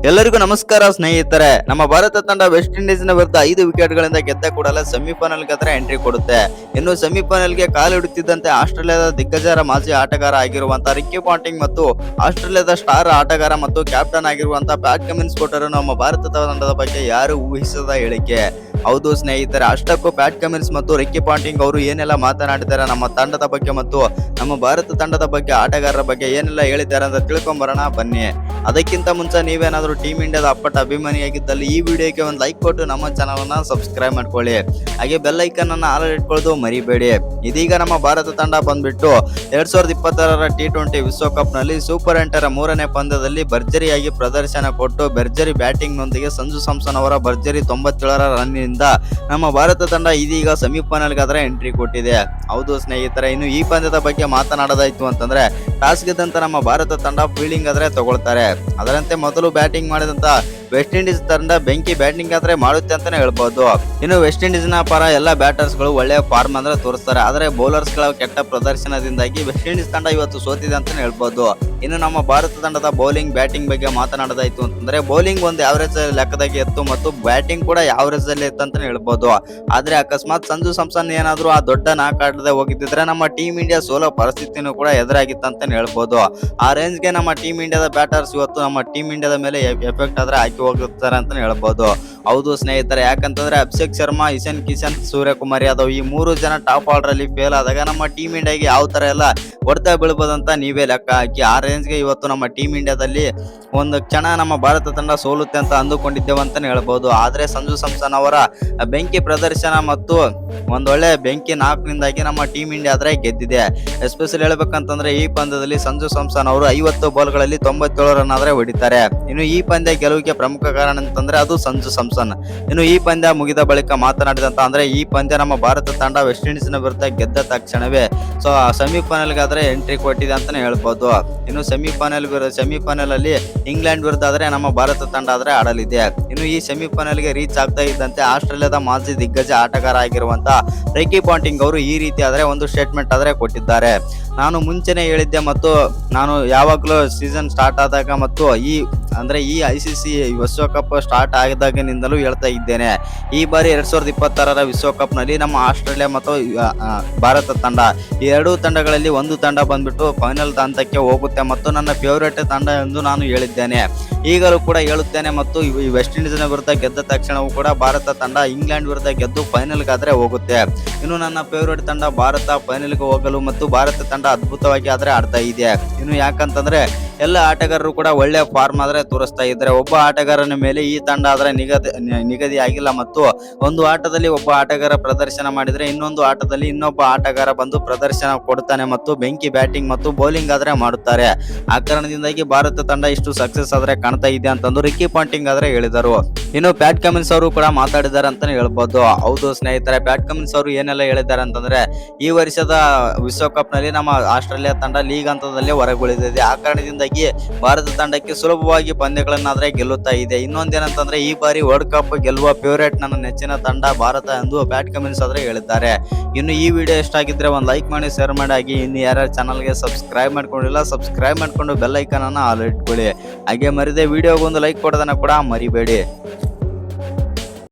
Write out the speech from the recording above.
ಎಲ್ಲರಿಗೂ ನಮಸ್ಕಾರ ಸ್ನೇಹಿತರೆ. ನಮ್ಮ ಭಾರತ ತಂಡ ವೆಸ್ಟ್ ಇಂಡೀಸ್ ನ ವಿರುದ್ಧ 5 ವಿಕೆಟ್ಗಳಿಂದ ಗೆದ್ದ ಕೂಡಲೇ ಸೆಮಿಫೈನಲ್ ಗೆ ಎಂಟ್ರಿ ಕೊಡುತ್ತೆ. ಇನ್ನು ಸೆಮಿಫೈನಲ್ ಗೆ ಕಾಲಿಡುತ್ತಿದ್ದಂತೆ ಆಸ್ಟ್ರೇಲಿಯಾದ ದಿಗ್ಗಜರ ಮಾಜಿ ಆಟಗಾರ ಆಗಿರುವಂತಹ ರಿಕ್ಕಿ ಪಾಂಟಿಂಗ್ ಮತ್ತು ಆಸ್ಟ್ರೇಲಿಯಾದ ಸ್ಟಾರ್ ಆಟಗಾರ ಮತ್ತು ಕ್ಯಾಪ್ಟನ್ ಆಗಿರುವಂತಹ ಪ್ಯಾಟ್ ಕಮಿನ್ಸ್ ಕೊಟ್ಟರು ನಮ್ಮ ಭಾರತ ತಂಡದ ಬಗ್ಗೆ ಯಾರು ಊಹಿಸದ ಹೇಳಿಕೆ. ಹೌದು ಸ್ನೇಹಿತರೆ, ಅಷ್ಟಕ್ಕೂ ಪ್ಯಾಟ್ ಕಮಿನ್ಸ್ ಮತ್ತು ರಿಕ್ಕಿ ಪಾಂಟಿಂಗ್ ಅವರು ಏನೆಲ್ಲ ಮಾತನಾಡಿದ್ದಾರೆ ನಮ್ಮ ತಂಡದ ಬಗ್ಗೆ ಮತ್ತು ನಮ್ಮ ಭಾರತ ತಂಡದ ಬಗ್ಗೆ, ಆಟಗಾರರ ಬಗ್ಗೆ ಏನೆಲ್ಲ ಹೇಳಿದ್ದಾರೆ ಅಂತ ತಿಳ್ಕೊಂಬರೋಣ ಬನ್ನಿ. ಅದಕ್ಕಿಂತ ಮುಂಚೆ ನೀವೇನಾದ್ರೂ ಟೀಮ್ ಇಂಡಿಯಾದ ಅಪ್ಪಟ ಅಭಿಮಾನಿಯಾಗಿದ್ದಲ್ಲಿ ಈ ವಿಡಿಯೋಗೆ ಒಂದು ಲೈಕ್ ಕೊಟ್ಟು ನಮ್ಮ ಚಾನಲ್ ಅನ್ನ ಸಬ್ಸ್ಕ್ರೈಬ್ ಮಾಡ್ಕೊಳ್ಳಿ. ಹಾಗೆ ಬೆಲ್ ಐಕನ್ ಅನ್ನ ಆಲ್ ಇಟ್ಕೊಳ್ಳೋದು ಮರಿಬೇಡಿ. ಇದೀಗ ನಮ್ಮ ಭಾರತ ತಂಡ ಬಂದ್ಬಿಟ್ಟು 2026ರ T20 ವಿಶ್ವಕಪ್ ನಲ್ಲಿ ಸೂಪರ್ 8ರ 3ನೇ ಪಂದ್ಯದಲ್ಲಿ ಭರ್ಜರಿಯಾಗಿ ಪ್ರದರ್ಶನ ಕೊಟ್ಟು ಭರ್ಜರಿ ಬ್ಯಾಟಿಂಗ್ ನೊಂದಿಗೆ ಸಂಜು ಸ್ಯಾಮ್ಸನ್ ಅವರ ಭರ್ಜರಿ 97ರ ರನ್ನಿಂದ ನಮ್ಮ ಭಾರತ ತಂಡ ಇದೀಗ ಸೆಮಿಫೈನಲ್ ಗಾದ್ರೆ ಎಂಟ್ರಿ ಕೊಟ್ಟಿದೆ. ಹೌದು ಸ್ನೇಹಿತರೆ, ಇನ್ನು ಈ ಪಂದ್ಯದ ಬಗ್ಗೆ ಮಾತನಾಡೋದಾಯ್ತು ಅಂತಂದ್ರೆ ಟಾಸ್ ಗೆದ್ದಂತ ನಮ್ಮ ಭಾರತ ತಂಡ ಫೀಲ್ಡಿಂಗ್ ಆದ್ರೆ ತಗೊಳ್ತಾರೆ. ಅದರಂತೆ ಮೊದಲು ಬ್ಯಾಟಿಂಗ್ ಮಾಡಿದಂತ ವೆಸ್ಟ್ ಇಂಡೀಸ್ ತಂಡ ಬೆಂಕಿ ಬ್ಯಾಟಿಂಗ್ ಆದ್ರೆ ಮಾಡುತ್ತೆ ಅಂತಾನೆ ಹೇಳ್ಬಹುದು. ಇನ್ನು ವೆಸ್ಟ್ ಇಂಡೀಸ್ ನ ಪರ ಎಲ್ಲ ಬ್ಯಾಟರ್ಸ್ ಗಳು ಒಳ್ಳೆಯ ಫಾರ್ಮ್ ಅಂದ್ರೆ ತೋರಿಸ್ತಾರೆ. ಆದ್ರೆ ಬೌಲರ್ಸ್ ಗಳ ಕೆಟ್ಟ ಪ್ರದರ್ಶನದಿಂದಾಗಿ ವೆಸ್ಟ್ ಇಂಡೀಸ್ ತಂಡ ಇವತ್ತು ಸೋತಿದೆ ಅಂತಾನೆ ಹೇಳ್ಬಹುದು. ಇನ್ನು ನಮ್ಮ ಭಾರತ ತಂಡದ ಬೌಲಿಂಗ್ ಬ್ಯಾಟಿಂಗ್ ಬಗ್ಗೆ ಮಾತನಾಡೋದಾಯ್ತು ಅಂತಂದ್ರೆ ಬೌಲಿಂಗ್ ಒಂದು ಆವರೇಜ್ ಲೆಕ್ಕದಾಗಿ ಇತ್ತು ಮತ್ತು ಬ್ಯಾಟಿಂಗ್ ಕೂಡ ಆವರೇಜ್ ಅಲ್ಲಿ ಇತ್ತು ಅಂತಾನೆ ಹೇಳ್ಬಹುದು. ಆದ್ರೆ ಅಕಸ್ಮಾತ್ ಸಂಜು ಸ್ಯಾಮ್ಸನ್ ಏನಾದ್ರು ಆ ದೊಡ್ಡ ನಾಕ್ ಆಡದೆ ಹೋಗಿದ್ರೆ ನಮ್ಮ ಟೀಮ್ ಇಂಡಿಯಾ ಸೋಲೋ ಪರಿಸ್ಥಿತಿನೂ ಕೂಡ ಎದುರಾಗಿತ್ತು ಅಂತಾನೆ ಹೇಳ್ಬಹುದು. ಆ ರೇಂಜ್ ಗೆ ನಮ್ಮ ಟೀಮ್ ಇಂಡಿಯಾದ ಬ್ಯಾಟರ್ಸ್ ಇವತ್ತು ನಮ್ಮ ಟೀಮ್ ಇಂಡಿಯಾದ ಮೇಲೆ ಎಫೆಕ್ಟ್ ಆದ್ರೆ ಹಾಕಿ ಹೋಗುತ್ತಾರೆ ಅಂತಾನೆ ಹೇಳ್ಬಹುದು. ಹೌದು ಸ್ನೇಹಿತರೆ, ಯಾಕಂತಂದ್ರೆ ಅಭಿಷೇಕ್ ಶರ್ಮಾ, ಇಶಾನ್ ಕಿಶನ್, ಸೂರ್ಯಕುಮಾರ್ ಯಾದವ್ ಈ 3 ಜನ ಟಾಪ್ ಆರ್ಡರ್ ಅಲ್ಲಿ ಫೇಲ್ ಆದಾಗ ನಮ್ಮ ಟೀಮ್ ಇಂಡಿಯಾಗೆ ಯಾವ ತರ ಎಲ್ಲ ಹೊಡೆತ ಬೀಳ್ಬೋದಂತ ನೀವೇ ಲೆಕ್ಕ ಹಾಕಿ. ಆ ರೇಂಜ್ಗೆ ಇವತ್ತು ನಮ್ಮ ಟೀಮ್ ಇಂಡಿಯಾದಲ್ಲಿ ಒಂದು ಕ್ಷಣ ನಮ್ಮ ಭಾರತ ತಂಡ ಸೋಲುತ್ತೆ ಅಂತ ಅಂದುಕೊಂಡಿದ್ದೇವೆ ಅಂತಾನೆ ಹೇಳ್ಬಹುದು. ಆದ್ರೆ ಸಂಜು ಸ್ಯಾಮ್ಸನ್ ಅವರ ಬೆಂಕಿ ಪ್ರದರ್ಶನ ಮತ್ತು ಒಂದೊಳ್ಳೆ ಬೆಂಕಿ ನಾಲ್ಕರಿಂದಾಗಿ ನಮ್ಮ ಟೀಮ್ ಇಂಡಿಯಾ ಆದ್ರೆ ಗೆದ್ದಿದೆ. ಎಸ್ಪೆಷಲಿ ಹೇಳ್ಬೇಕಂತಂದ್ರೆ ಈ ಪಂದ್ಯದಲ್ಲಿ ಸಂಜು ಸ್ಯಾಮ್ಸನ್ ಅವರು 50 ಬಾಲ್ಗಳಲ್ಲಿ 97 ರನ್ ಆದ್ರೆ ಹೊಡಿತಾರೆ. ಇನ್ನು ಈ ಪಂದ್ಯ ಗೆಲುವಿಗೆ ಪ್ರಮುಖ ಕಾರಣ ಅಂತಂದ್ರೆ ಅದು ಸಂಜು ಸ್ಯಾಮ್ಸನ್. ಇನ್ನು ಈ ಪಂದ್ಯ ಮುಗಿದ ಬಳಿಕ ಮಾತನಾಡಿದಂತ ಅಂದ್ರೆ ಈ ಪಂದ್ಯ ನಮ್ಮ ಭಾರತ ತಂಡ ವೆಸ್ಟ್ ಇಂಡೀಸ್ ನ ವಿರುದ್ಧ ಗೆದ್ದ ತಕ್ಷಣವೇ ಸೆಮಿಫೈನಲ್ ಗಾದ್ರೆ ಎಂಟ್ರಿ ಕೊಟ್ಟಿದೆ ಅಂತಾನೆ ಹೇಳ್ಬಹುದು. ಇನ್ನು ಸೆಮಿಫೈನಲ್ ಅಲ್ಲಿ ಇಂಗ್ಲೆಂಡ್ ವಿರುದ್ಧ ಆದ್ರೆ ನಮ್ಮ ಭಾರತ ತಂಡ ಆದ್ರೆ ಆಡಲಿದೆ. ಇನ್ನು ಈ ಸೆಮಿಫೈನಲ್ ಗೆ ರೀಚ್ ಆಗ್ತಾ ಇದ್ದಂತೆ ಆಸ್ಟ್ರೇಲಿಯಾದ ಮಾಜಿ ದಿಗ್ಗಜ ಆಟಗಾರ ಆಗಿರುವಂತ ರಿಕ್ಕಿ ಪಾಂಟಿಂಗ್ ಅವರು ಈ ರೀತಿ ಆದ್ರೆ ಒಂದು ಸ್ಟೇಟ್ಮೆಂಟ್ ಆದ್ರೆ ಕೊಟ್ಟಿದ್ದಾರೆ. ನಾನು ಮುಂಚೆನೆ ಹೇಳಿದ್ದೆ ಮತ್ತು ನಾನು ಯಾವಾಗಲೂ ಸೀಸನ್ ಸ್ಟಾರ್ಟ್ ಆದಾಗ ಮತ್ತು ಈ ICC ವಿಶ್ವಕಪ್ ಸ್ಟಾರ್ಟ್ ಆಗಿದಾಗಿನಿಂದಲೂ ಹೇಳ್ತಾ ಇದ್ದೇನೆ, ಈ ಬಾರಿ 2026ರ ವಿಶ್ವಕಪ್ ನಲ್ಲಿ ನಮ್ಮ ಆಸ್ಟ್ರೇಲಿಯಾ ಮತ್ತು ಭಾರತ ತಂಡ ಈ ಎರಡೂ ತಂಡಗಳಲ್ಲಿ ಒಂದು ತಂಡ ಬಂದ್ಬಿಟ್ಟು ಫೈನಲ್ ಹಂತಕ್ಕೆ ಹೋಗುತ್ತೆ ಮತ್ತು ನನ್ನ ಫೇವರೇಟ್ ತಂಡ ಎಂದು ನಾನು ಹೇಳಿದ್ದೇನೆ. ಈಗಲೂ ಕೂಡ ಹೇಳುತ್ತೇನೆ ಮತ್ತು ಈ ವೆಸ್ಟ್ ಇಂಡೀಸ್ ನ ವಿರುದ್ಧ ಗೆದ್ದ ತಕ್ಷಣವೂ ಕೂಡ ಭಾರತ ತಂಡ ಇಂಗ್ಲೆಂಡ್ ವಿರುದ್ಧ ಗೆದ್ದು ಫೈನಲ್ ಗಾದ್ರೆ ಹೋಗುತ್ತೆ. ಇನ್ನು ನನ್ನ ಫೇವರೇಟ್ ತಂಡ ಭಾರತ ಫೈನಲ್ಗೆ ಹೋಗಲು ಮತ್ತು ಭಾರತ ತಂಡ ಅದ್ಭುತವಾಗಿ ಆದ್ರೆ ಆಡ್ತಾ ಇದೆ. ಇನ್ನು ಯಾಕಂತಂದ್ರೆ ಎಲ್ಲ ಆಟಗಾರರು ಕೂಡ ಒಳ್ಳೆ ಫಾರ್ಮ್ ಆದ್ರೆ ತೋರಿಸ್ತಾ ಇದ್ದಾರೆ. ಒಬ್ಬ ಆಟಗಾರನ ಮೇಲೆ ಈ ತಂಡ ಆದ್ರೆ ನಿಗದಿ ಆಗಿಲ್ಲ ಮತ್ತು ಒಂದು ಆಟದಲ್ಲಿ ಒಬ್ಬ ಆಟಗಾರ ಪ್ರದರ್ಶನ ಮಾಡಿದ್ರೆ ಇನ್ನೊಂದು ಆಟದಲ್ಲಿ ಇನ್ನೊಬ್ಬ ಆಟಗಾರ ಬಂದು ಪ್ರದರ್ಶನ ಕೊಡ್ತಾನೆ ಮತ್ತು ಬೆಂಕಿ ಬ್ಯಾಟಿಂಗ್ ಮತ್ತು ಬೌಲಿಂಗ್ ಆದ್ರೆ ಮಾಡುತ್ತಾರೆ. ಆ ಕಾರಣದಿಂದಾಗಿ ಭಾರತ ತಂಡ ಇಷ್ಟು ಸಕ್ಸಸ್ ಆದ್ರೆ ಕಾಣ್ತಾ ಇದೆ ಅಂತಂದು ರಿಕ್ಕಿ ಪಾಂಟಿಂಗ್ ಆದ್ರೆ ಹೇಳಿದರು. ಇನ್ನು ಪ್ಯಾಟ್ ಕಮಿನ್ಸ್ ಅವರು ಕೂಡ ಮಾತಾಡಿದ್ದಾರೆ ಅಂತಾನೆ ಹೇಳ್ಬಹುದು. ಹೌದು ಸ್ನೇಹಿತರೆ, ಪ್ಯಾಟ್ ಕಮಿನ್ಸ್ ಅವರು ಏನೆಲ್ಲ ಹೇಳಿದ್ದಾರೆ ಅಂತಂದ್ರೆ ಈ ವರ್ಷದ ವಿಶ್ವಕಪ್ ನಲ್ಲಿ ನಮ್ಮ ಆಸ್ಟ್ರೇಲಿಯಾ ತಂಡ ಲೀಗ್ ಹಂತದಲ್ಲಿ ಹೊರಗುಳಿದಿದೆ. ಆ ಕಾರಣದಿಂದಾಗಿ ಭಾರತ ತಂಡಕ್ಕೆ ಸುಲಭವಾಗಿ ಪಂದ್ಯಗಳನ್ನಾದ್ರೆ ಗೆಲ್ಲುತ್ತಾ ಇದೆ. ಇನ್ನೊಂದೇನಂತಂದ್ರೆ ಈ ಬಾರಿ ವರ್ಲ್ಡ್ ಕಪ್ ಗೆಲ್ಲುವ ಫೇವರೇಟ್ ನನ್ನ ನೆಚ್ಚಿನ ತಂಡ ಭಾರತ ಎಂದು ಪ್ಯಾಟ್ ಕಮಿನ್ಸ್ ಆದ್ರೆ ಹೇಳಿದ್ದಾರೆ. ಇನ್ನು ಈ ವಿಡಿಯೋ ಇಷ್ಟ ಆಗಿದ್ರೆ ಒಂದು ಲೈಕ್ ಮಾಡಿ, ಶೇರ್ ಮಾಡಿ. ಹಾಗೆ ಇನ್ನು ಯಾರ್ಯಾರು ಚಾನಲ್ಗೆ ಸಬ್ಸ್ಕ್ರೈಬ್ ಮಾಡ್ಕೊಂಡಿಲ್ಲ ಸಬ್ಸ್ಕ್ರೈಬ್ ಮಾಡ್ಕೊಂಡು ಬೆಲ್ ಐಕನ್ ಅನ್ನ ಆಲ್ ಇಟ್ಕೊಳ್ಳಿ. ಹಾಗೆ ಮರಿದೆ ವಿಡಿಯೋಗೆ ಒಂದು ಲೈಕ್ ಕೊಡೋದನ್ನ ಕೂಡ ಮರಿಬೇಡಿ.